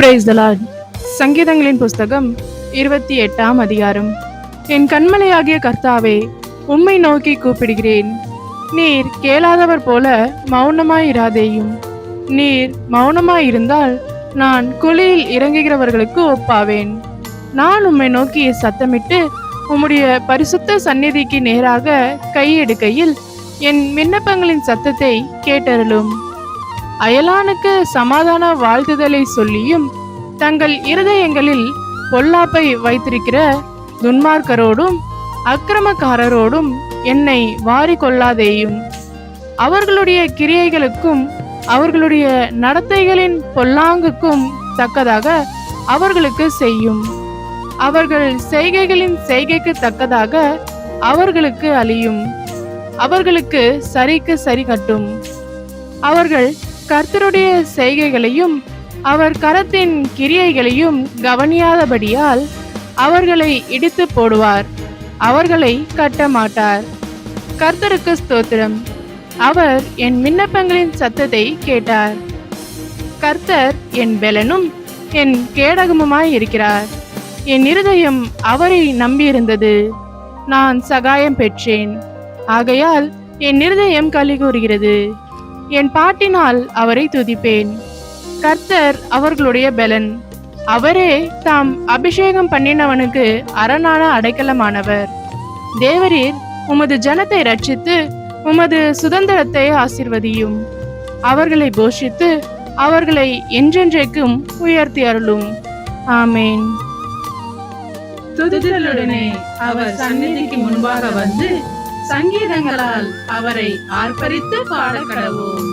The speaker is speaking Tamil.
Praise the Lord. சங்கீதங்களின் புஸ்தகம் 28ஆம் அதிகாரம். என் கண்மலையாகிய கர்த்தாவே, உம்மை நோக்கி கூப்பிடுகிறேன். நீர் கேளாதவர் போல மௌனமாயிராதேயும். நீர் மௌனமாயிருந்தால் நான் குழியில் இறங்குகிறவர்களுக்கு ஒப்பாவேன். நான் உம்மை நோக்கி சத்தமிட்டு உம்முடைய பரிசுத்த சந்நிதிக்கு நேராக கையெடுக்கையில் என் விண்ணப்பங்களின் சத்தத்தை கேட்டருளும். அயலானுக்கு சமாதான வாழ்த்துதலை சொல்லியும் தங்கள் இருதயங்களில் பொல்லாப்பை வைத்திருக்கிற துன்மார்க்கரோடும் அக்கிரமக்காரரோடும் என்னை வாரிக்கொள்ளாதேயும். அவர்களுடைய கிரியைகளுக்கும் அவர்களுடைய நடத்தைகளின் பொல்லாங்குக்கும் தக்கதாக அவர்களுக்கு செய்யும். அவர்கள் செய்கைகளின் செய்கைக்கு தக்கதாக அவர்களுக்கு அழியும். அவர்களுக்கு சரிக்கு சரி கட்டும். அவர்கள் கர்த்தருடைய செய்கைகளையும் அவர் கரத்தின் கிரியைகளையும் கவனியாதபடியால் அவர்களை இடித்து போடுவார், அவர்களை கட்ட மாட்டார். கர்த்தருக்கு ஸ்தோத்திரம். அவர் என் விண்ணப்பங்களின் சத்தத்தை கேட்டார். கர்த்தர் என் பெலனும் என் கேடகமுமாய் இருக்கிறார். என் இருதயம் அவரை நம்பியிருந்தது. நான் சகாயம் பெற்றேன். ஆகையால் என் இருதயம் களி கூறுகிறது. என் பாட்டினால் அவரை துதிப்பேன். கர்த்தர் அவர்களுடைய பெலன். அவரே தாம் அபிஷேகம் பண்ணினவனுக்கு அரணான அடைக்கலமானவர். தேவரீர் உமது ஜனத்தை ரட்சித்து உமது சுதந்திரத்தை ஆசீர்வதியும். அவர்களை போஷித்து அவர்களை என்றென்றைக்கும் உயர்த்தி அருளும். ஆமேன். துதிகளுடனே அவர் சந்நிதிக்கு முன்பாக வந்து சங்கீதங்களால் அவரை ஆர்ப்பரித்து பாடக்கடவோம்.